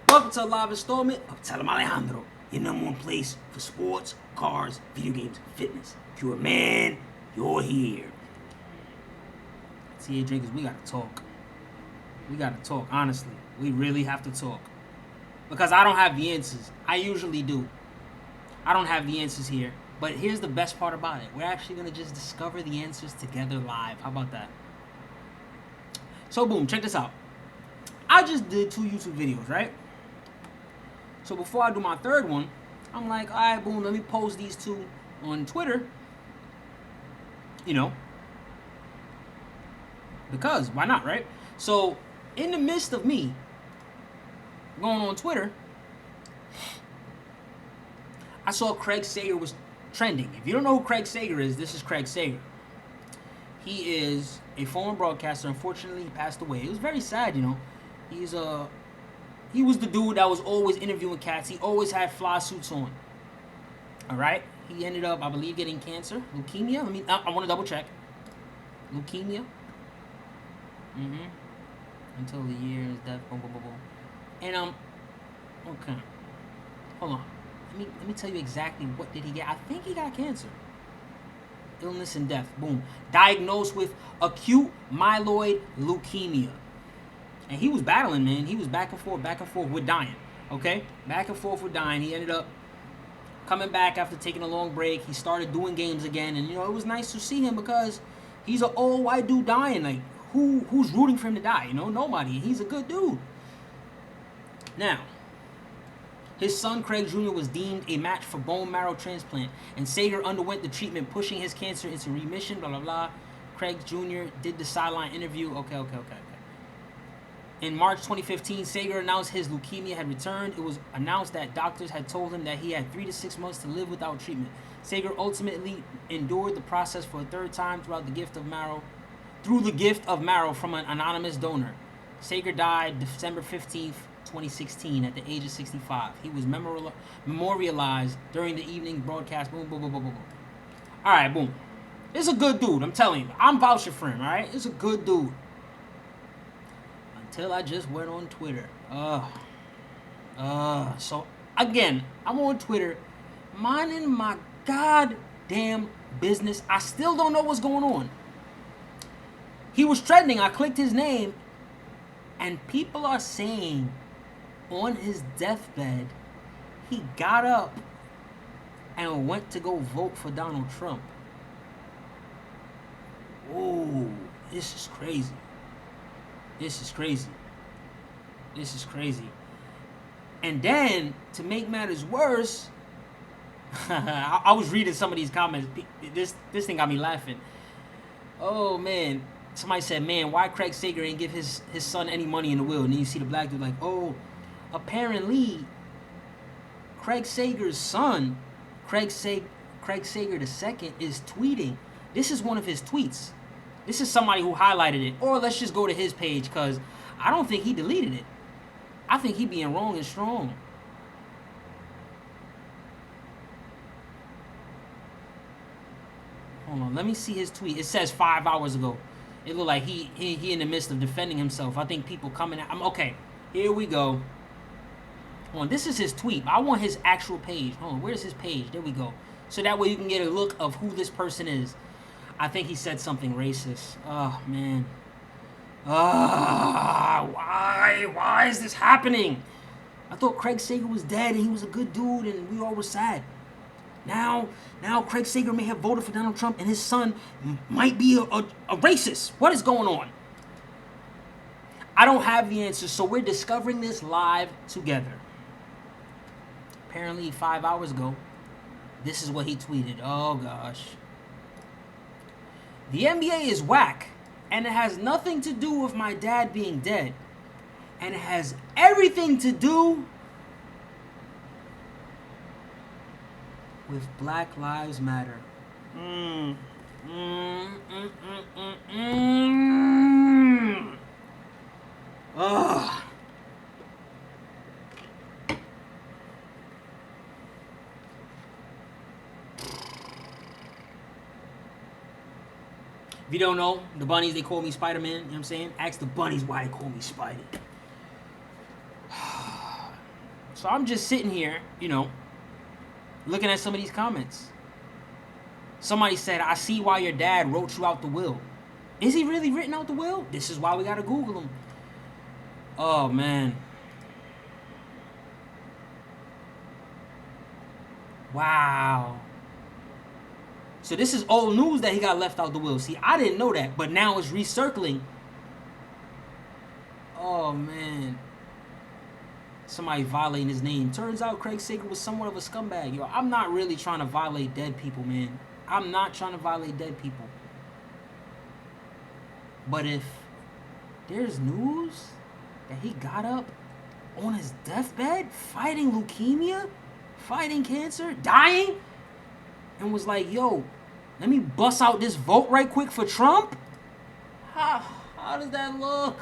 Welcome to a live installment of Tell 'em Alejandro, your number one place for sports, cars, video games, fitness. If you're a man, you're here. TA drinkers, we gotta talk. We gotta talk, honestly. We really have to talk. Because I don't have the answers. I usually do. I don't have the answers here. But here's the best part about it. We're actually gonna just discover the answers together live. How about that? So boom, check this out. I just did 2 YouTube videos, right? So before I do my third one, I'm like, all right, boom, let me post these 2 on Twitter. You know, because why not, right? So in the midst of me going on Twitter, I saw Craig Sager was trending. If you don't know who Craig Sager is, this is Craig Sager. He is a former broadcaster. Unfortunately, he passed away. It was very sad, you know. He was the dude that was always interviewing cats. He always had fly suits on. All right. He ended up, I believe, getting cancer, leukemia. I want to double check. Leukemia. Until the year's death. Boom, boom, boom, boom. And okay. Hold on. Let me tell you exactly what did he get. I think he got cancer. Illness and death. Boom. Diagnosed with acute myeloid leukemia. And he was battling, man. He was back and forth with dying. Okay? Back and forth with dying. He ended up coming back after taking a long break. He started doing games again. And, you know, it was nice to see him because he's an old white dude dying. Like, who's rooting for him to die? You know, nobody. He's a good dude. Now, his son, Craig Jr., was deemed a match for bone marrow transplant, and Sager underwent the treatment, pushing his cancer into remission, blah, blah, blah. Craig Jr. did the sideline interview. Okay. In March 2015, Sager announced his leukemia had returned. It was announced that doctors had told him that he had 3 to 6 months to live without treatment. Sager ultimately endured the process for a third time through the gift of marrow from an anonymous donor. Sager died December 15th, 2016 at the age of 65. He was memorialized during the evening broadcast. Boom, boom, boom, boom, boom. All right, boom. It's a good dude, I'm telling you. I'm vouching for him, all right? It's a good dude. Until I just went on Twitter. So, again, I'm on Twitter minding my goddamn business. I still don't know what's going on. He was trending. I clicked his name, and people are saying on his deathbed, he got up and went to go vote for Donald Trump. Oh, this is crazy. This is crazy. And then, to make matters worse, I was reading some of these comments. This thing got me laughing. Oh, man. Somebody said, man, why Craig Sager ain't give his son any money in the will? And then you see the black dude like, oh, apparently Craig Sager's son, Craig Sager II, is tweeting. This is one of his tweets. This is somebody who highlighted it. Or let's just go to his page, because I don't think he deleted it. I think he being wrong and strong. Hold on, let me see his tweet. It says 5 hours ago. It looked like he in the midst of defending himself. I think people coming at him. Okay, here we go. Hold on, this is his tweet. I want his actual page. Hold on, where's his page? There we go. So that way you can get a look of who this person is. I think he said something racist. Oh, man. Why is this happening? I thought Craig Sager was dead and he was a good dude and we all were sad. Now Craig Sager may have voted for Donald Trump and his son might be a racist. What is going on? I don't have the answers, so we're discovering this live together. Apparently 5 hours ago, this is what he tweeted. Oh, gosh. The NBA is whack, and it has nothing to do with my dad being dead. And it has everything to do with Black Lives Matter. Ugh. If you don't know, the bunnies, they call me Spider-Man. You know what I'm saying? Ask the bunnies why they call me Spidey. So I'm just sitting here, looking at some of these comments. Somebody said, I see why your dad wrote you out the will. Is he really written out the will? This is why we gotta Google him. Oh, man. Wow. So this is old news that he got left out the will. See, I didn't know that, but now it's recircling. Oh, man. Somebody violating his name. Turns out Craig Sager was somewhat of a scumbag. Yo, I'm not really trying to violate dead people, man. I'm not trying to violate dead people. But if there's news that he got up on his deathbed, fighting leukemia, fighting cancer, dying, and was like, yo, let me bust out this vote right quick for Trump? How does that look?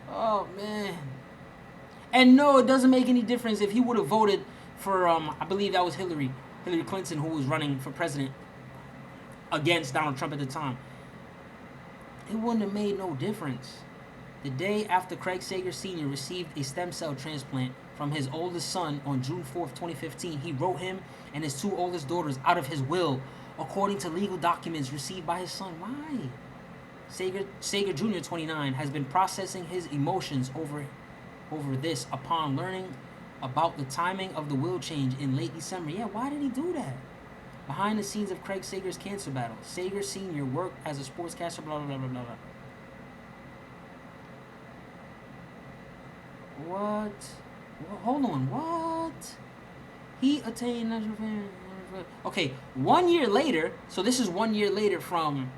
Oh, man. And no, it doesn't make any difference if he would have voted for, I believe that was Hillary Clinton, who was running for president against Donald Trump at the time. It wouldn't have made no difference. The day after Craig Sager Sr. received a stem cell transplant from his oldest son on June 4th, 2015, he wrote him and his two oldest daughters out of his will, according to legal documents received by his son. Why? Sager Jr., 29, has been processing his emotions over this upon learning about the timing of the will change in late December. Yeah, why did he do that? Behind the scenes of Craig Sager's cancer battle, Sager Sr. worked as a sportscaster, blah, blah, blah, blah, blah. What? Hold on, what? He attained national fame. Okay, 1 year later, so this is 1 year later from...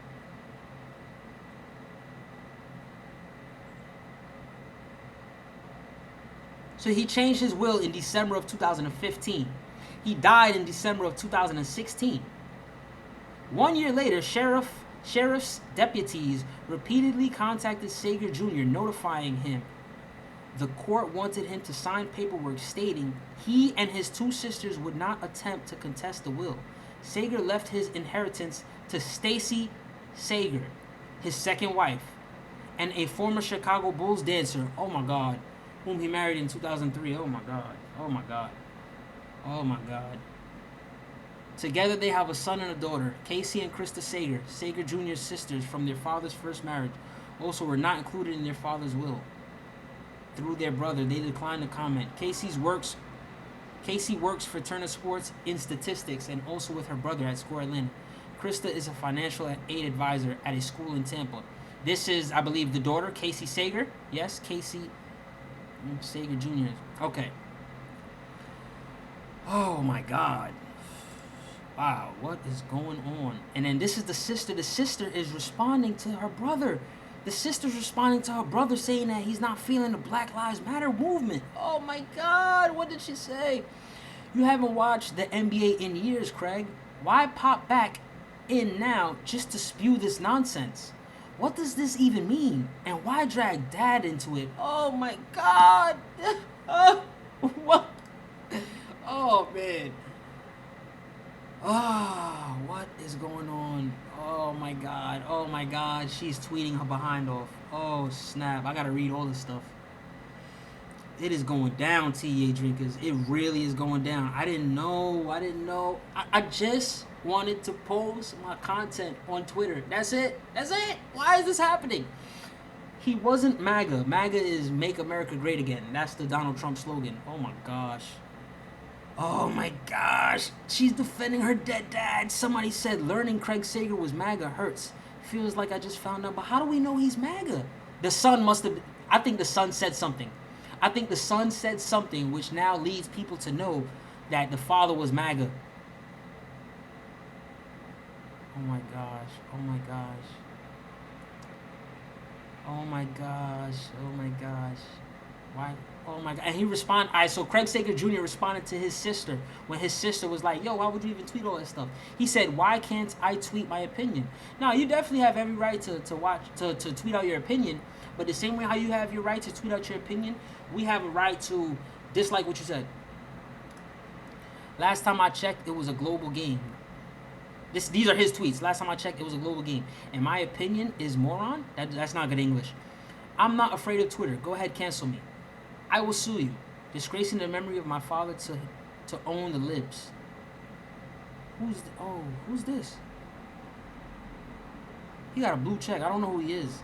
So he changed his will in December of 2015. He died in December of 2016. 1 year later, sheriff's deputies repeatedly contacted Sager Jr., notifying him the court wanted him to sign paperwork stating he and his two sisters would not attempt to contest the will. Sager left his inheritance to Kacy Sager, his second wife, and a former Chicago Bulls dancer, oh my God, whom he married in 2003. Oh my God, oh my God, oh my God. Together they have a son and a daughter. Kacy and Krista Sager, Sager Jr.'s sisters from their father's first marriage, also were not included in their father's will. Through their brother, they declined to comment. Kacy works for Turner Sports in statistics and also with her brother at Score Atlanta. Krista is a financial aid advisor at a school in Tampa. This is, I believe, the daughter, Kacy Sager. Yes, Kacy Sager Jr. Okay. Oh my God. Wow, what is going on? And then this is the sister. The sister is responding to her brother. The sister's responding to her brother saying that he's not feeling the Black Lives Matter movement. Oh my God, what did she say? You haven't watched the NBA in years, Craig. Why pop back in now just to spew this nonsense? What does this even mean? And why drag dad into it? Oh my God. What? Oh man. Oh, what is going on? Oh my God. Oh my God. She's tweeting her behind off. Oh snap. I gotta read all this stuff. It is going down, TA drinkers. It really is going down. I didn't know. I just wanted to post my content on Twitter. That's it. Why is this happening? He wasn't MAGA. MAGA is Make America Great Again. That's the Donald Trump slogan. Oh my gosh. Oh my gosh. She's defending her dead dad. Somebody said learning Craig Sager was MAGA hurts. Feels like I just found out. But how do we know he's MAGA? The son must have... I think the son said something. Which now leads people to know that the father was MAGA. Oh my gosh. Oh my gosh. Oh my gosh. Oh my gosh. Why? Oh my God. And he responded. Alright, so Craig Sager Jr. responded to his sister when his sister was like, yo, why would you even tweet all that stuff? He said, why can't I tweet my opinion? Now, you definitely have every right to tweet out your opinion, but the same way how you have your right to tweet out your opinion, we have a right to dislike what you said. Last time I checked, it was a global game. These are his tweets. Last time I checked, it was a global game. And my opinion is moron? That's not good English. I'm not afraid of Twitter. Go ahead, cancel me. I will sue you. Disgracing the memory of my father to own the libs. Who's this? He got a blue check. I don't know who he is.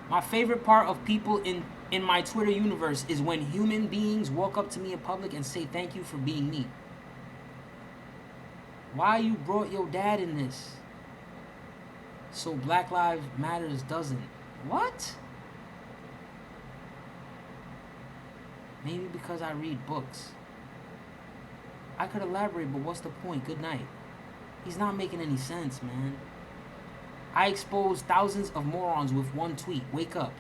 My favorite part of people in my Twitter universe is when human beings walk up to me in public and say thank you for being me. Why you brought your dad in this? So Black Lives Matters doesn't. What? Maybe because I read books. I could elaborate, but what's the point? Good night. He's not making any sense, man. I exposed thousands of morons with one tweet. Wake up.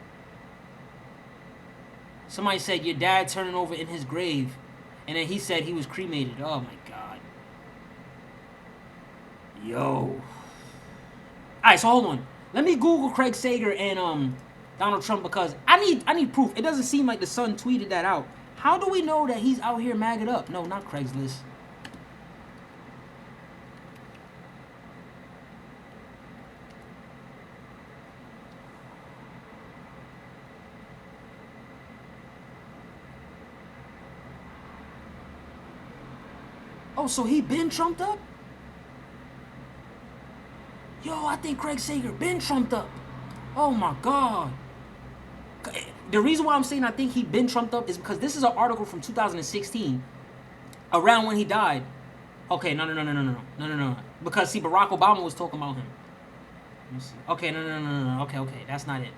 Somebody said your dad turning over in his grave, and then he said he was cremated. Oh my god. Yo. Alright, so hold on. Let me Google Craig Sager and Donald Trump, because I need proof. It doesn't seem like the Sun tweeted that out. How do we know that he's out here magged up? No, not Craigslist. Oh, so he been trumped up? Yo, I think Craig Sager been trumped up. Oh my god. The reason why I'm saying I think he been trumped up is because this is an article from 2016, around when he died. Okay, no. Because see, Barack Obama was talking about him. Let me see. Okay, no. Okay, that's not it.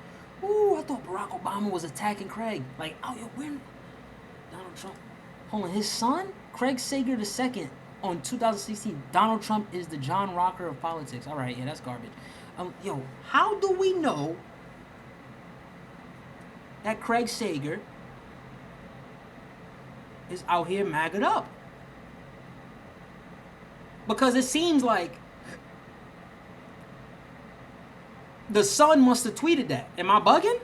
Ooh, I thought Barack Obama was attacking Craig. Like, oh, yo, when Donald Trump. Hold on, his son, Craig Sager II, on 2016. Donald Trump is the John Rocker of politics. All right, yeah, that's garbage. Yo, how do we know that Craig Sager is out here magged up? Because it seems like the Sun must have tweeted that. Am I bugging?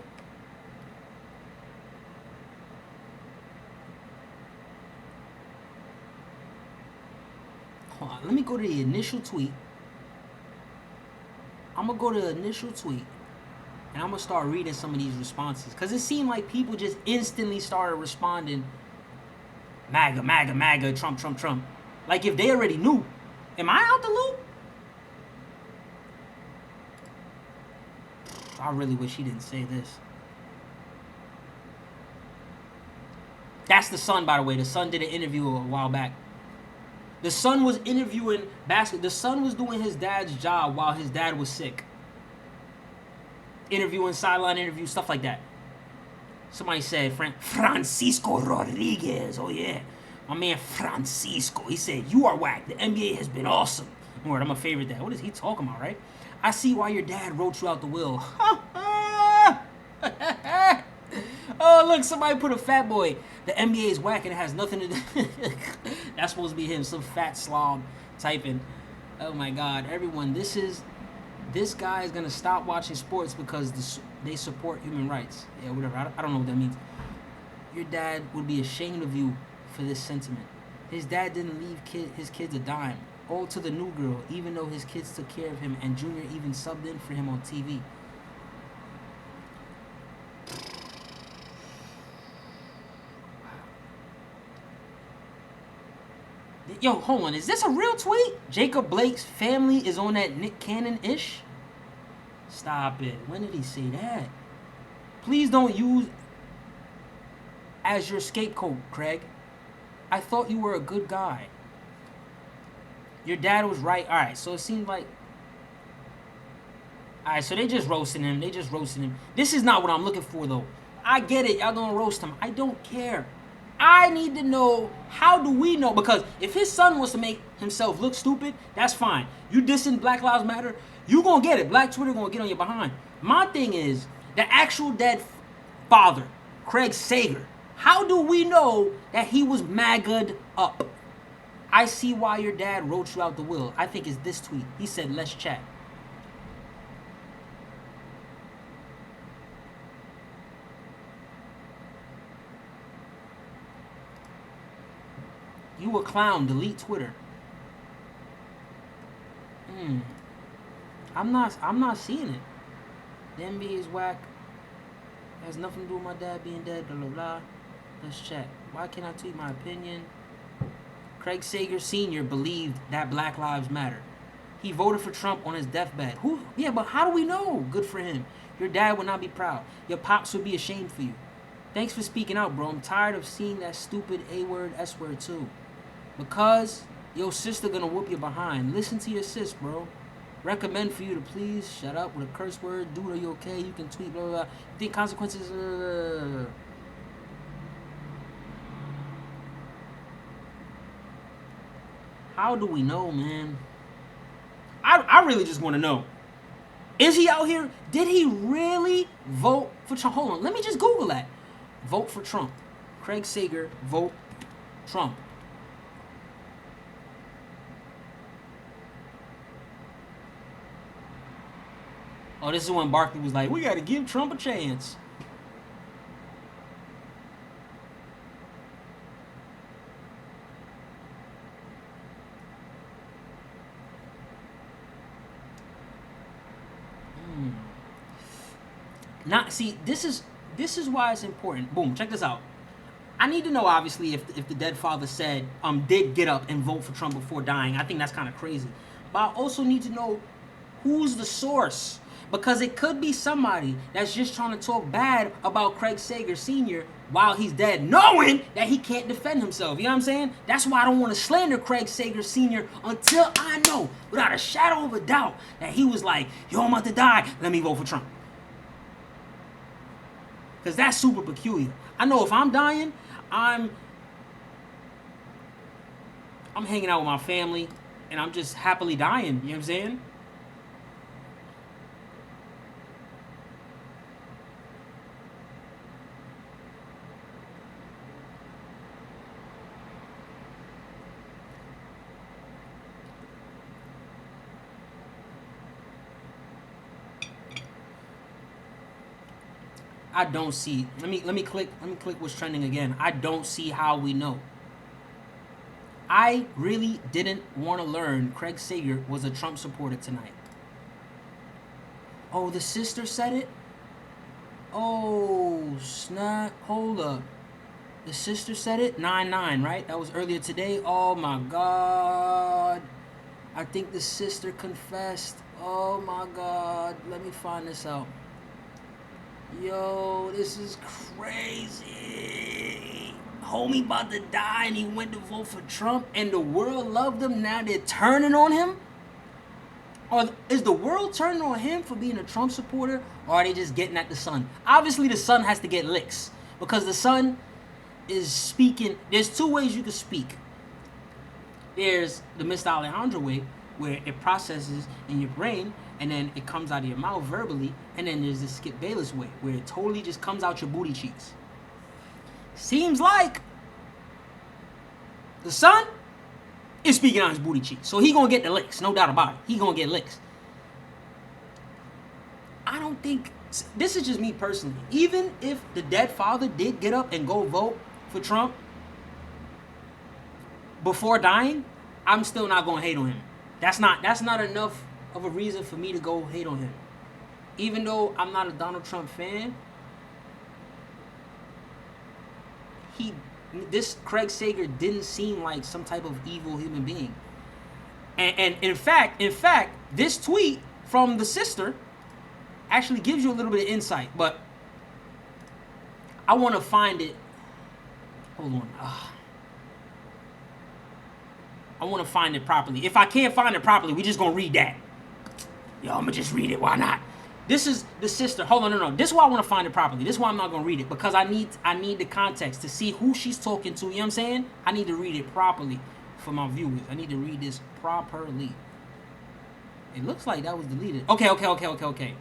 Hold on, let me go to the initial tweet. I'm going to go to the initial tweet, and I'm going to start reading some of these responses. Because it seemed like people just instantly started responding, MAGA, Trump. Like if they already knew. Am I out the loop? I really wish he didn't say this. That's the Sun, by the way. The Sun did an interview a while back. The Sun was interviewing basketball. The Sun was doing his dad's job while his dad was sick. Interviewing, sideline interviews, stuff like that. Somebody said Francisco Rodriguez. Oh yeah, my man Francisco. He said, you are whack. The NBA has been awesome. Lord, I'm a favorite dad. What is he talking about, right? I see why your dad wrote you out the will. Oh, look, somebody put a fat boy. The NBA is whack and it has nothing to do. That's supposed to be him, some fat slob typing. Oh my god, everyone, this guy is gonna stop watching sports because they support human rights. Yeah, whatever. I don't know what that means. Your dad would be ashamed of you for this sentiment. His dad didn't leave his kids a dime. All to the new girl, even though his kids took care of him, and Junior even subbed in for him on TV. Yo, hold on. Is this a real tweet? Jacob Blake's family is on that Nick Cannon-ish? Stop it. When did he say that? Please don't use as your scapegoat, Craig. I thought you were a good guy. Your dad was right. Alright, so it seemed like... Alright, so they just roasting him. This is not what I'm looking for, though. I get it. Y'all gonna roast him. I don't care. I need to know, how do we know? Because if his son wants to make himself look stupid, that's fine. You dissing Black Lives Matter, you gonna get it. Black Twitter gonna get on your behind. My thing is, the actual dead father, Craig Sager, how do we know that he was magged up? I see why your dad wrote you out the will. I think it's this tweet. He said, let's chat. You a clown. Delete Twitter. I'm not seeing it. The NBA is whack. It has nothing to do with my dad being dead. Blah blah blah. Let's chat. Why can't I tweet my opinion? Craig Sager Sr. believed that Black Lives Matter. He voted for Trump on his deathbed. Who? Yeah, but how do we know? Good for him. Your dad would not be proud. Your pops would be ashamed for you. Thanks for speaking out, bro. I'm tired of seeing that stupid A-word, S-word too. Because your sister gonna whoop you behind. Listen to your sis, bro. Recommend for you to please shut up with a curse word. Dude, are you okay? You can tweet, blah, blah, blah. You think consequences... How do we know, man? I really just want to know. Is he out here? Did he really vote for Trump? Hold on. Let me just Google that. Vote for Trump. Craig Sager, vote Trump. Oh, this is when Barkley was like, we got to give Trump a chance. Not see. This is why it's important. Boom. Check this out. I need to know, obviously, if the dead father said did get up and vote for Trump before dying. I think that's kind of crazy. But I also need to know who's the source, because it could be somebody that's just trying to talk bad about Craig Sager Sr. while he's dead, knowing that he can't defend himself. You know what I'm saying? That's why I don't want to slander Craig Sager Sr. until I know, without a shadow of a doubt, that he was like, yo, I'm about to die. Let me vote for Trump. Because that's super peculiar. I know if I'm dying, I'm hanging out with my family, and I'm just happily dying. You know what I'm saying? I don't see. Let me click what's trending again. I don't see how we know. I really didn't want to learn Craig Sager was a Trump supporter tonight. Oh, the sister said it? Oh, snap. Hold up. The sister said it? 9-9, right? That was earlier today. Oh, my God. I think the sister confessed. Oh, my God. Let me find this out. Yo, this is crazy. Homie about to die and he went to vote for Trump and the world loved him. Now they're turning on him? Or is the world turning on him for being a Trump supporter, or are they just getting at the son? Obviously the son has to get licks, because the son is speaking. There's two ways you can speak. There's the Mr. Alejandro way, where it processes in your brain and then it comes out of your mouth verbally, and then there's the Skip Bayless way, where it totally just comes out your booty cheeks. Seems like the son is speaking on his booty cheeks, so he gonna get the licks, no doubt about it. He gonna get licks. I don't think, this is just me personally, even if the dead father did get up and go vote for Trump before dying, I'm still not gonna hate on him. That's not enough of a reason for me to go hate on him. Even though I'm not a Donald Trump fan, this Craig Sager didn't seem like some type of evil human being. And in fact, this tweet from the sister actually gives you a little bit of insight, but I want to find it. Hold on. I want to find it properly. If I can't find it properly, we just gonna read that. Yo, I'm gonna just read it. Why not? This is the sister. Hold on, no. This is why I want to find it properly. This is why I'm not gonna read it, because I need the context to see who she's talking to. You know what I'm saying? I need to read it properly for my viewers. I need to read this properly. It looks like that was deleted. Okay.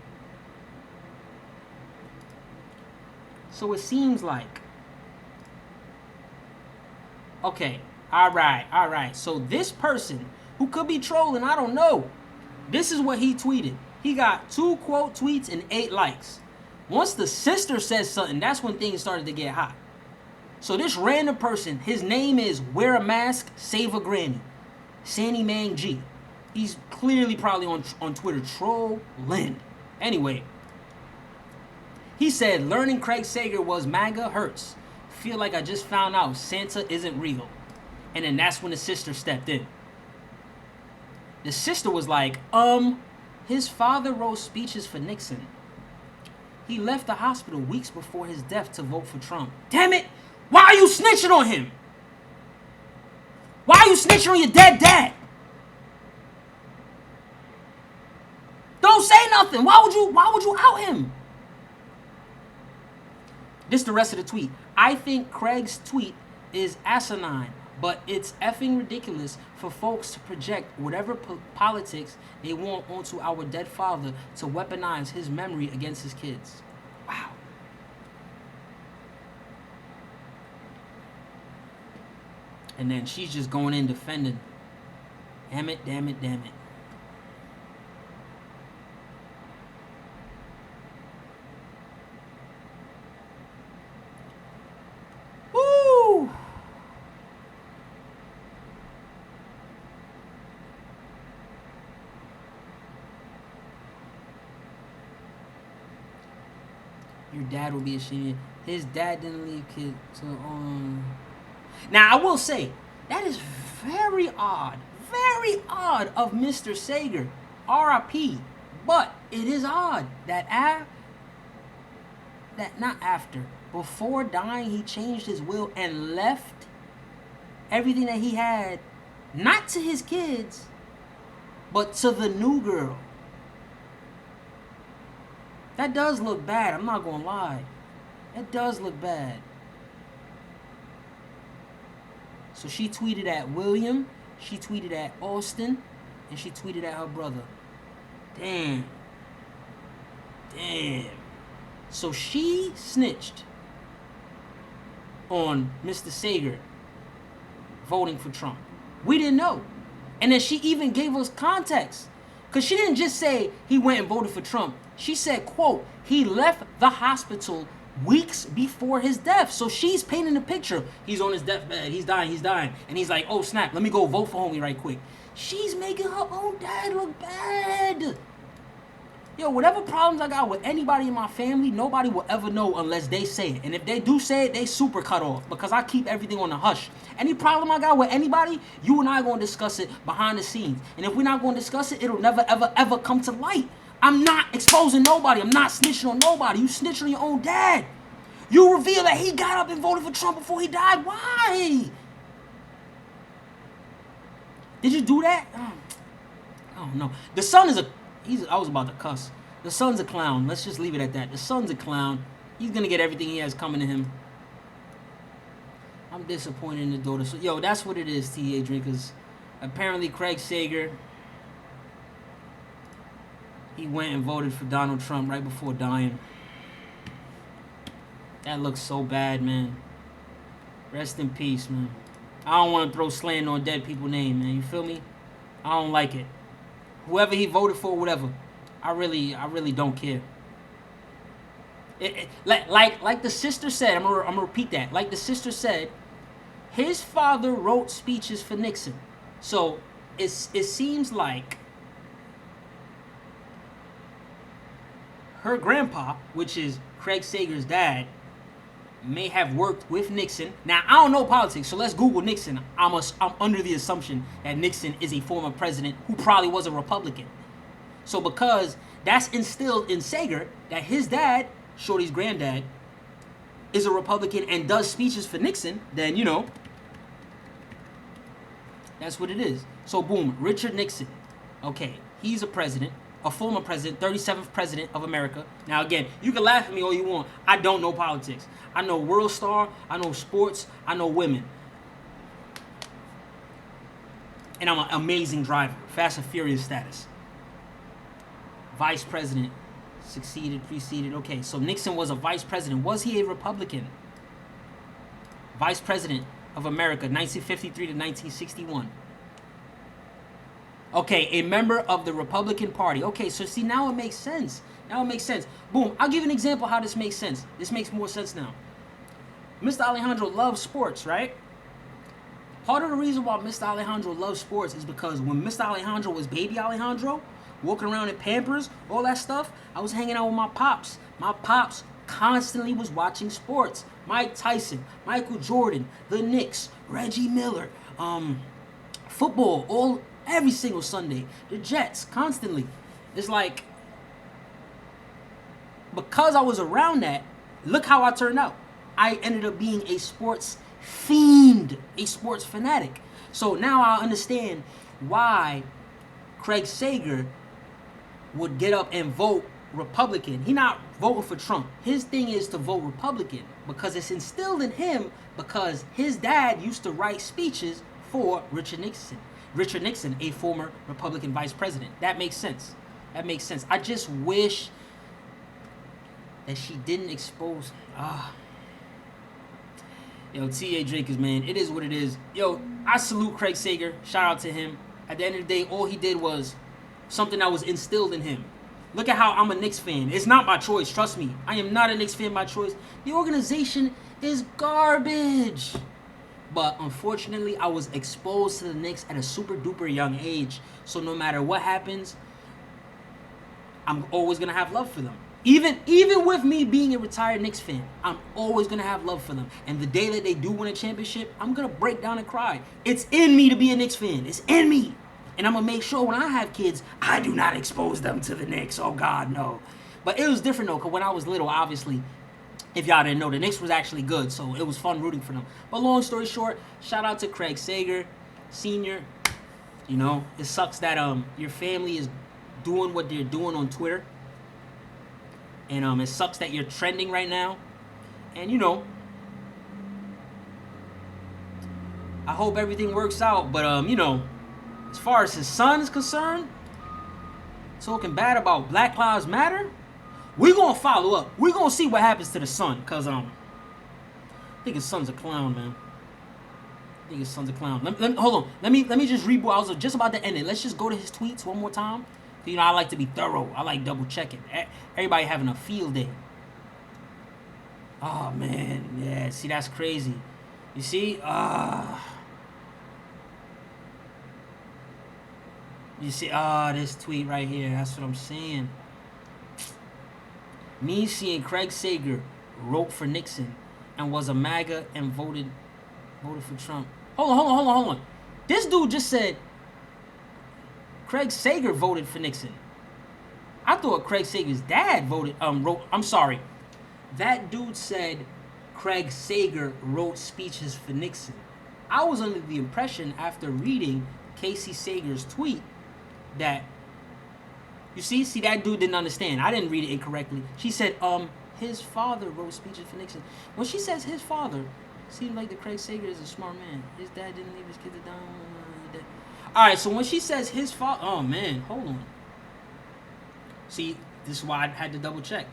So it seems like. Okay. All right. So this person who could be trolling, I don't know. This is what he tweeted. He got 2 quote tweets and 8 likes. Once the sister says something, that's when things started to get hot. So this random person, his name is Wear a Mask, Save a Granny. Sandy Man G. He's clearly probably on Twitter trolling. Anyway, he said learning Craig Sager was MAGA hurts. feel like I just found out Santa isn't real. And then that's when the sister stepped in. The sister was like, his father wrote speeches for Nixon. He left the hospital weeks before his death to vote for Trump. Damn it! Why are you snitching on him? Why are you snitching on your dead dad? Don't say nothing. Why would you out him? This is the rest of the tweet. I think Craig's tweet is asinine, but it's effing ridiculous for folks to project whatever politics they want onto our dead father to weaponize his memory against his kids. Wow. And then she's just going in defending. Damn it, damn it, damn it. Woo! Your dad will be ashamed. His dad didn't leave kids to Now, I will say, that is very odd of Mr. Sager, R.I.P. But it is odd that before dying, he changed his will and left everything that he had, not to his kids, but to the new girl. That does look bad, I'm not gonna lie. It does look bad. So she tweeted at William, she tweeted at Austin, and she tweeted at her brother. Damn. So she snitched on Mr. Sager voting for Trump. We didn't know. And then she even gave us context. Because she didn't just say he went and voted for Trump. She said, quote, he left the hospital weeks before his death. So she's painting the picture. He's on his deathbed. He's dying. And he's like, oh, snap. Let me go vote for homie right quick. She's making her own dad look bad. Yo, whatever problems I got with anybody in my family, nobody will ever know unless they say it. And if they do say it, they super cut off because I keep everything on the hush. Any problem I got with anybody, you and I are going to discuss it behind the scenes. And if we're not going to discuss it, it'll never, ever, ever come to light. I'm not exposing nobody. I'm not snitching on nobody. You snitch on your own dad. You reveal that he got up and voted for Trump before he died. Why? Did you do that? I don't know. The son is I was about to cuss. The son's a clown. Let's just leave it at that. The son's a clown. He's going to get everything he has coming to him. I'm disappointed in the daughter. So, yo, that's what it is, TA drinkers. Apparently, Craig Sager, he went and voted for Donald Trump right before dying. That looks so bad, man. Rest in peace, man. I don't want to throw slander on dead people's name, man. You feel me? I don't like it. Whoever he voted for, whatever. I really don't care. Like the sister said, I'm gonna repeat that. Like the sister said, his father wrote speeches for Nixon. So it seems like her grandpa, which is Craig Sager's dad, may have worked with Nixon. Now, I don't know politics, so let's Google Nixon. I'm under the assumption that Nixon is a former president who probably was a Republican. So because that's instilled in Sager that his dad, Shorty's granddad, is a Republican and does speeches for Nixon, then, you know, that's what it is. So boom, Richard Nixon. Okay, he's a president. A former president, 37th president of America. Now again, you can laugh at me all you want. I don't know politics. I know World Star, I know sports, I know women. And I'm an amazing driver. Fast and Furious status. Vice president. Preceded. Okay, so Nixon was a vice president. Was he a Republican? Vice president of America, 1953 to 1961. Okay, a member of the Republican Party. Okay, so see, now it makes sense. Boom, I'll give you an example how this makes sense. This makes more sense now. Mr. Alejandro loves sports, right? Part of the reason why Mr. Alejandro loves sports is because when Mr. Alejandro was baby Alejandro, walking around in Pampers, all that stuff, I was hanging out with my pops. My pops constantly was watching sports. Mike Tyson, Michael Jordan, the Knicks, Reggie Miller, football, every single Sunday. The Jets, constantly. It's like, because I was around that, look how I turned out. I ended up being a sports fiend, a sports fanatic. So now I understand why Craig Sager would get up and vote Republican. He not voting for Trump. His thing is to vote Republican because it's instilled in him because his dad used to write speeches for Richard Nixon. Richard Nixon, a former Republican vice president. That makes sense. That makes sense. I just wish that she didn't expose. Yo, T.A. Drinkers, man, it is what it is. Yo, I salute Craig Sager. Shout out to him. At the end of the day, all he did was something that was instilled in him. Look at how I'm a Knicks fan. It's not by choice, trust me. I am not a Knicks fan by choice. The organization is garbage. But unfortunately, I was exposed to the Knicks at a super duper young age. So no matter what happens, I'm always going to have love for them. Even with me being a retired Knicks fan, I'm always going to have love for them. And the day that they do win a championship, I'm going to break down and cry. It's in me to be a Knicks fan. It's in me. And I'm going to make sure when I have kids, I do not expose them to the Knicks. Oh, God, no. But it was different, though, because when I was little, obviously, if y'all didn't know, the Knicks was actually good. So it was fun rooting for them. But long story short, shout out to Craig Sager, Sr. You know, it sucks that your family is doing what they're doing on Twitter. And it sucks that you're trending right now. And, you know, I hope everything works out. But, you know, as far as his son is concerned, talking bad about Black Lives Matter, we're going to follow up. We're going to see what happens to the son. Because I think his son's a clown, man. I think his son's a clown. Hold on. Let me just reboot. I was just about to end it. Let's just go to his tweets one more time. You know, I like to be thorough. I like double checking. Everybody having a field day. Oh, man. Yeah, see, that's crazy. You see? You see? This tweet right here. That's what I'm saying. Me seeing Craig Sager wrote for Nixon and was a MAGA and voted for Trump. Hold on. This dude just said Craig Sager voted for Nixon. I thought Craig Sager's dad wrote. I'm sorry. That dude said Craig Sager wrote speeches for Nixon. I was under the impression after reading Kacy Sager's tweet that you see that dude didn't understand. I didn't read it incorrectly. She said his father wrote speeches for Nixon. When she says his father, seems like the Craig Sager is a smart man. His dad didn't leave his kids to die. Alright, so when she says his father... Oh, man. Hold on. See, this is why I had to double check.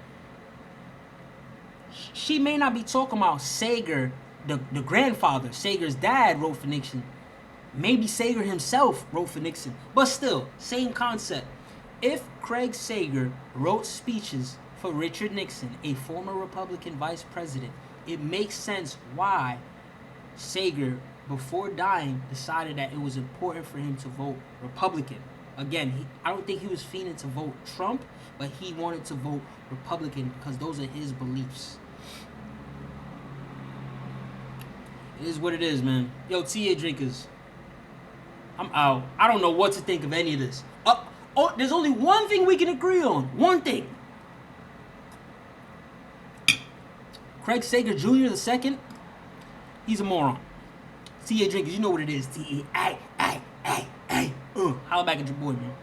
She may not be talking about Sager, the grandfather. Sager's dad wrote for Nixon. Maybe Sager himself wrote for Nixon. But still, same concept. If Craig Sager wrote speeches for Richard Nixon, a former Republican vice president, it makes sense why Sager, before dying, decided that it was important for him to vote Republican. Again, I don't think he was fiending to vote Trump, but he wanted to vote Republican because those are his beliefs. It is what it is, man. Yo, TA drinkers, I'm out. I don't know what to think of any of this. There's only one thing we can agree on. One thing. Craig Sager Jr. II, he's a moron. TA drinkers, you know what it is. TA, holla back at your boy, man.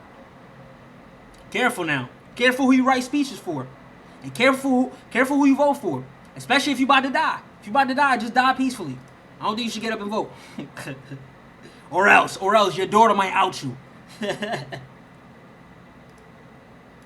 Careful now. Careful who you write speeches for. And careful who you vote for. Especially if you about to die. If you about to die, just die peacefully. I don't think you should get up and vote. or else your daughter might out you.